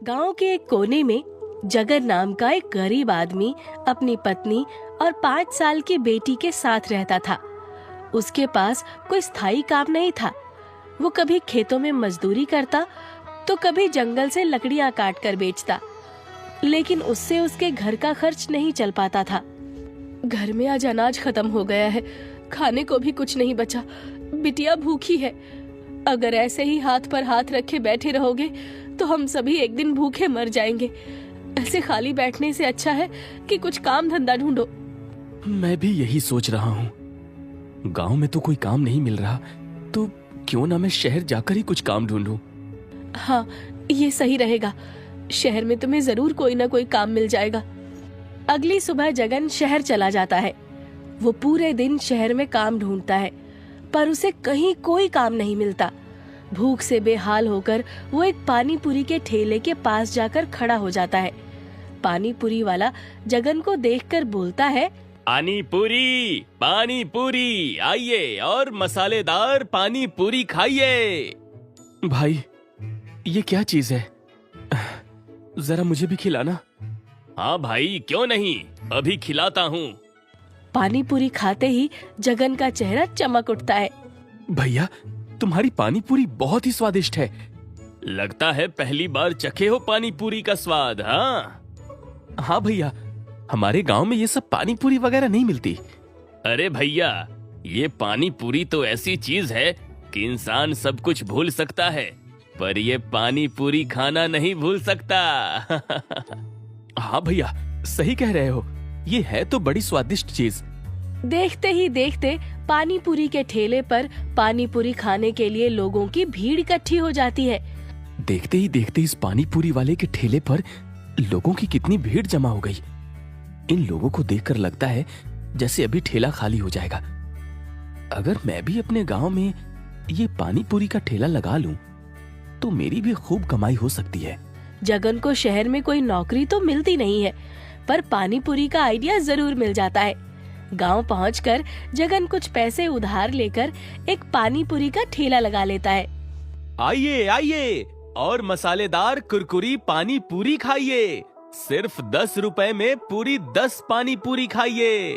गांव के एक कोने में जगन नाम का एक गरीब आदमी अपनी पत्नी और 5 साल की बेटी के साथ रहता था। उसके पास कोई स्थायी काम नहीं था। वो कभी खेतों में मजदूरी करता तो कभी जंगल से लकड़ियां काट कर बेचता, लेकिन उससे उसके घर का खर्च नहीं चल पाता था। घर में आज अनाज खत्म हो गया है, खाने को भी कुछ नहीं बचा। बिटिया भूखी है। अगर ऐसे ही हाथ पर हाथ रखे बैठे रहोगे तो हम सभी एक दिन भूखे मर जाएंगे। ऐसे खाली बैठने से अच्छा है कि कुछ काम धंधा ढूंढो। मैं भी यही सोच रहा हूँ। गांव में तो कोई काम नहीं मिल रहा, तो क्यों ना मैं शहर जाकर ही कुछ काम ढूंढूं। हाँ, ये सही रहेगा। शहर में तुम्हें जरूर कोई ना कोई काम मिल जाएगा। अगली सुबह जगन शहर चला जाता है। वो पूरे दिन शहर में काम ढूंढता है, पर उसे कहीं कोई काम नहीं मिलता। भूख से बेहाल होकर वो एक पानी पूरी के ठेले के पास जाकर खड़ा हो जाता है। पानी पूरी वाला जगन को देखकर बोलता है, पानी पूरी आइए और मसालेदार पानी पूरी खाइए। भाई, ये क्या चीज है? जरा मुझे भी खिलाना। हाँ भाई, क्यों नहीं, अभी खिलाता हूँ। पानी पूरी खाते ही जगन का चेहरा चमक उठता है। भैया, तुम्हारी पानी पूरी बहुत ही स्वादिष्ट है। लगता है पहली बार चखे हो पानी पूरी का स्वाद। हाँ भैया, हमारे गांव में ये सब पानी पूरी वगैरह नहीं मिलती। अरे भैया, ये पानी पूरी तो ऐसी चीज है कि इंसान सब कुछ भूल सकता है, पर ये पानी पूरी खाना नहीं भूल सकता। हाँ भैया, सही कह रहे हो, ये है तो बड़ी स्वादिष्ट चीज। देखते ही देखते पानी पूरी के ठेले पर पानी पूरी खाने के लिए लोगों की भीड़ इकट्ठी हो जाती है। देखते ही देखते इस पानी पूरी वाले के ठेले पर लोगों की कितनी भीड़ जमा हो गई। इन लोगों को देखकर लगता है जैसे अभी ठेला खाली हो जाएगा। अगर मैं भी अपने गांव में ये पानी पूरी का ठेला लगा लूं, तो मेरी भी खूब कमाई हो सकती है। जगन को शहर में कोई नौकरी तो मिलती नहीं है, पर पानी पूरी का आइडिया जरूर मिल जाता है। गांव पहुंचकर जगन कुछ पैसे उधार लेकर एक पानी पूरी का ठेला लगा लेता है। आइए आइए और मसालेदार कुरकुरी पानी पूरी खाइए। सिर्फ 10 रुपए में पूरी 10 पानी पूरी खाइए।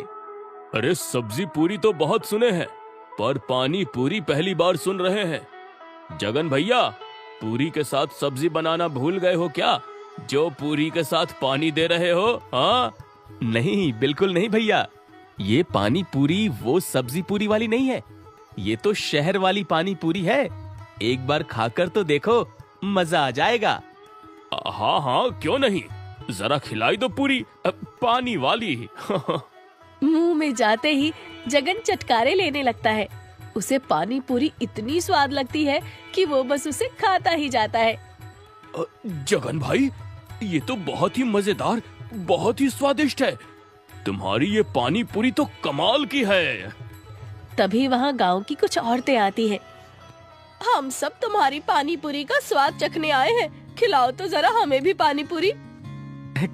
अरे सब्जी पूरी तो बहुत सुने हैं, पर पानी पूरी पहली बार सुन रहे हैं। जगन भैया, पूरी के साथ सब्जी बनाना भूल गए हो क्या, जो पूरी के साथ पानी दे रहे हो? हाँ? नहीं, बिल्कुल नहीं भैया। ये पानी पूरी वो सब्जी पूरी वाली नहीं है, ये तो शहर वाली पानी पूरी है। एक बार खाकर तो देखो, मजा आ जाएगा। हाँ हाँ, क्यों नहीं, जरा खिलाई दो पूरी पानी वाली। मुंह में जाते ही जगन चटकारे लेने लगता है। उसे पानी पूरी इतनी स्वाद लगती है कि वो बस उसे खाता ही जाता है। जगन भाई, ये तो बहुत ही मजेदार, बहुत ही स्वादिष्ट है। तुम्हारी ये पानी पूरी तो कमाल की है। तभी वहाँ गांव की कुछ औरतें आती हैं। हम सब तुम्हारी पानी पूरी का स्वाद चखने आए हैं, खिलाओ तो जरा हमें भी पानी पूरी।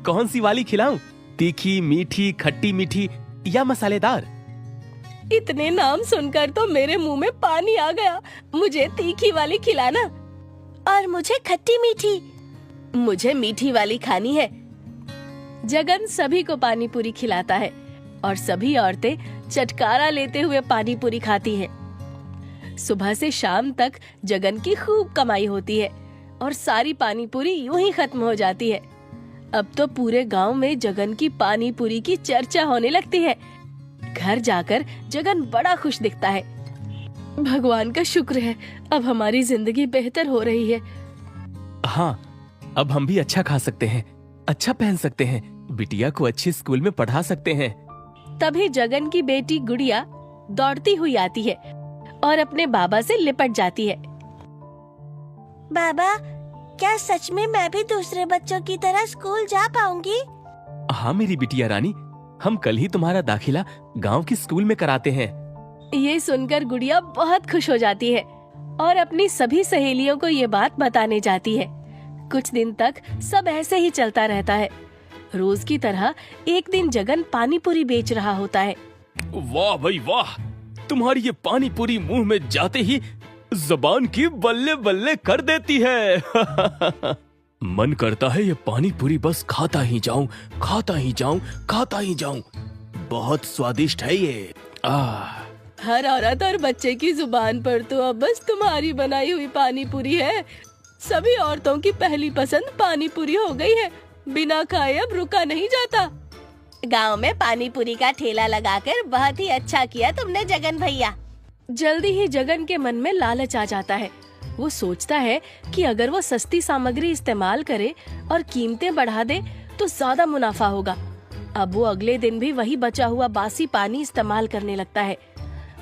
कौन सी वाली खिलाऊं? तीखी, मीठी, खट्टी मीठी या मसालेदार? इतने नाम सुनकर तो मेरे मुंह में पानी आ गया। मुझे तीखी वाली खिलाना। और मुझे खट्टी मीठी। मुझे मीठी वाली खानी है। जगन सभी को पानी पूरी खिलाता है और सभी औरतें चटकारा लेते हुए पानी पूरी खाती हैं। सुबह से शाम तक जगन की खूब कमाई होती है और सारी पानी पूरी यूं ही खत्म हो जाती है। अब तो पूरे गांव में जगन की पानी पूरी की चर्चा होने लगती है। घर जाकर जगन बड़ा खुश दिखता है। भगवान का शुक्र है, अब हमारी जिंदगी बेहतर हो रही है। हाँ, अब हम भी अच्छा खा सकते हैं, अच्छा पहन सकते हैं, बिटिया को अच्छे स्कूल में पढ़ा सकते हैं। तभी जगन की बेटी गुड़िया दौड़ती हुई आती है और अपने बाबा से लिपट जाती है। बाबा, क्या सच में मैं भी दूसरे बच्चों की तरह स्कूल जा पाऊंगी? हाँ मेरी बिटिया रानी, हम कल ही तुम्हारा दाखिला गांव के स्कूल में कराते हैं। ये सुनकर गुड़िया बहुत खुश हो जाती है और अपनी सभी सहेलियों को ये बात बताने जाती है। कुछ दिन तक सब ऐसे ही चलता रहता है। रोज की तरह एक दिन जगन पानी पूरी बेच रहा होता है। वाह भाई वाह, तुम्हारी ये पानी पूरी मुंह में जाते ही जबान की बल्ले बल्ले कर देती है। मन करता है ये पानी पूरी बस खाता ही जाऊं, खाता ही जाऊं, खाता ही जाऊं। बहुत स्वादिष्ट है ये। हर औरत और बच्चे की जुबान पर तो अब बस तुम्हारी बनाई हुई पानी पूरी है। सभी औरतों की पहली पसंद पानी पूरी हो गई है। बिना खाए अब रुका नहीं जाता। गांव में पानी पूरी का ठेला लगाकर बहुत ही अच्छा किया तुमने जगन भैया। जल्दी ही जगन के मन में लालच आ जाता है। वो सोचता है कि अगर वो सस्ती सामग्री इस्तेमाल करे और कीमतें बढ़ा दे तो ज्यादा मुनाफा होगा। अब वो अगले दिन भी वही बचा हुआ बासी पानी इस्तेमाल करने लगता है,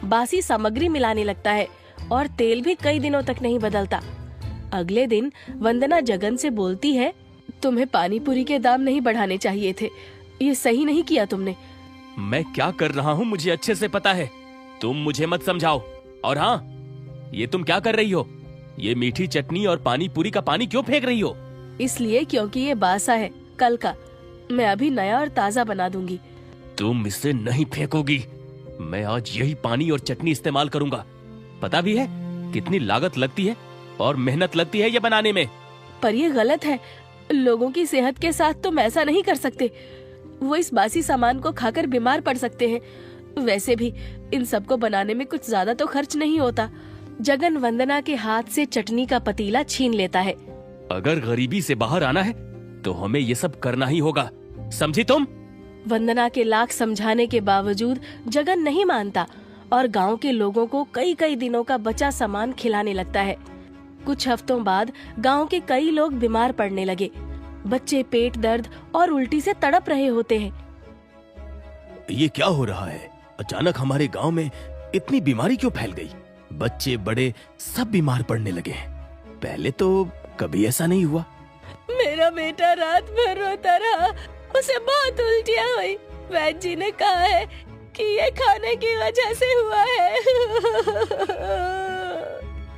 बासी सामग्री मिलाने लगता है और तेल भी कई दिनों तक नहीं बदलता। अगले दिन वंदना जगन से बोलती है, तुम्हें पानी पूरी के दाम नहीं बढ़ाने चाहिए थे, ये सही नहीं किया तुमने। मैं क्या कर रहा हूँ मुझे अच्छे से पता है, तुम मुझे मत समझाओ। और हाँ, ये तुम क्या कर रही हो? ये मीठी चटनी और पानी पूरी का पानी क्यों फेंक रही हो? इसलिए क्योंकि ये बासा है, कल का। मैं अभी नया और ताज़ा बना दूंगी। तुम इसे नहीं फेंकोगी। मैं आज यही पानी और चटनी इस्तेमाल करूंगा। पता भी है कितनी लागत लगती है और मेहनत लगती है ये बनाने में। पर ये गलत है। लोगों की सेहत के साथ तुम ऐसा नहीं कर सकते। वो इस बासी सामान को खाकर बीमार पड़ सकते हैं। वैसे भी इन सबको बनाने में कुछ ज्यादा तो खर्च नहीं होता। जगन वंदना के हाथ से चटनी का पतीला छीन लेता है। अगर गरीबी से बाहर आना है तो हमें ये सब करना ही होगा, समझी तुम? वंदना के लाख समझाने के बावजूद जगन नहीं मानता और गांव के लोगों को कई कई दिनों का बचा सामान खिलाने लगता है। कुछ हफ्तों बाद गांव के कई लोग बीमार पड़ने लगे। बच्चे पेट दर्द और उल्टी से तड़प रहे होते हैं। ये क्या हो रहा है? अचानक हमारे गांव में इतनी बीमारी क्यों फैल गई? बच्चे बड़े सब बीमार पड़ने लगे हैं। पहले तो कभी ऐसा नहीं हुआ। मेरा बेटा रात भर रोता रहा, उसे बहुत उल्टियाँ हुई। वैद्य जी ने कहा है कि ये खाने की वजह से हुआ है।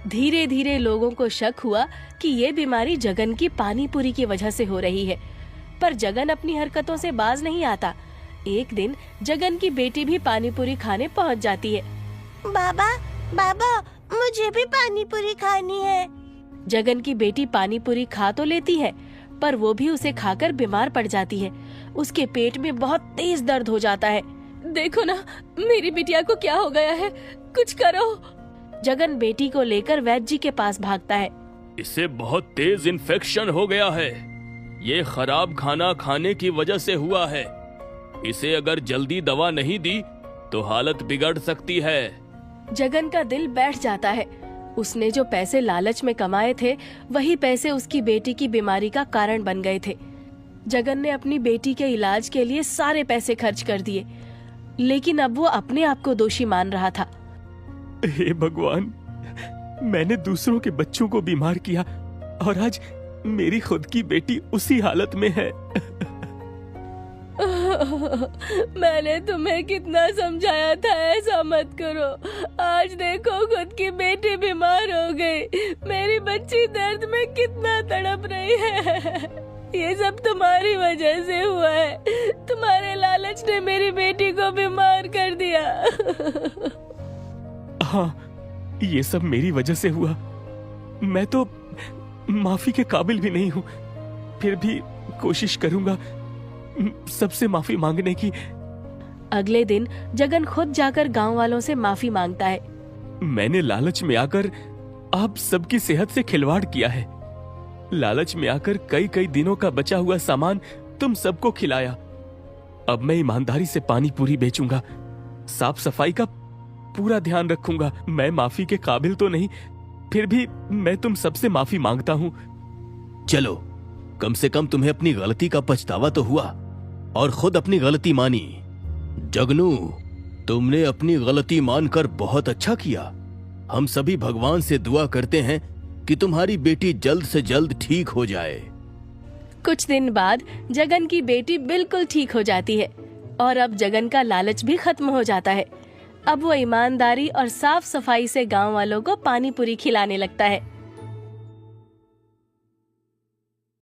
धीरे धीरे लोगों को शक हुआ कि ये बीमारी जगन की पानी पूरी की वजह से हो रही है। पर जगन अपनी हरकतों से बाज नहीं आता। एक दिन जगन की बेटी भी पानी पूरी खाने पहुंच जाती है। बाबा, बाबा, मुझे भी पानी पूरी खानी है। जगन की बेटी पानी पूरी खा तो लेती है, पर वो भी उसे खाकर बीमार पड़ जाती है। उसके पेट में बहुत तेज दर्द हो जाता है। देखो ना, मेरी बिटिया को क्या हो गया है, कुछ करो। जगन बेटी को लेकर वैद्य जी के पास भागता है। इसे बहुत तेज इन्फेक्शन हो गया है। ये खराब खाना खाने की वजह से हुआ है। इसे अगर जल्दी दवा नहीं दी तो हालत बिगड़ सकती है। जगन का दिल बैठ जाता है। उसने जो पैसे लालच में कमाए थे, वही पैसे उसकी बेटी की बीमारी का कारण बन गए थे। जगन ने अपनी बेटी के इलाज के लिए सारे पैसे खर्च कर दिए, लेकिन अब वो अपने आप को दोषी मान रहा था। हे भगवान, मैंने दूसरों के बच्चों को बीमार किया और आज मेरी खुद की बेटी उसी हालत में है। मैंने तुम्हें कितना समझाया था ऐसा मत करो। आज देखो खुद की बेटी बीमार हो गई। मेरी बच्ची दर्द में कितना तड़प रही है। ये सब तुम्हारी वजह से हुआ है। तुम्हारे लालच ने मेरी बेटी को बीमार कर दिया। हाँ, ये सब मेरी वजह से हुआ। मैं तो माफी के काबिल भी नहीं हूँ। फिर भी कोशिश करूंगा सबसे माफी मांगने की। अगले दिन जगन खुद जाकर गांव वालों से माफी मांगता है। मैंने लालच में आकर आप सबकी सेहत से खिलवाड़ किया है। लालच में आकर कई कई दिनों का बचा हुआ सामान तुम सबको खिलाया। अब मैं ईमानदारी से पानी पूरी बेचूंगा, साफ सफाई का पूरा ध्यान रखूंगा। मैं माफी के काबिल तो नहीं, फिर भी मैं तुम सबसे माफी मांगता हूँ। चलो, कम से कम तुम्हें अपनी गलती का पछतावा तो हुआ और खुद अपनी गलती मानी। जगनू, तुमने अपनी गलती मानकर बहुत अच्छा किया। हम सभी भगवान से दुआ करते हैं कि तुम्हारी बेटी जल्द से जल्द ठीक हो जाए। कुछ दिन बाद जगन की बेटी बिल्कुल ठीक हो जाती है और अब जगन का लालच भी खत्म हो जाता है। अब वो ईमानदारी और साफ सफाई से गांव वालों को पानी पूरी खिलाने लगता है।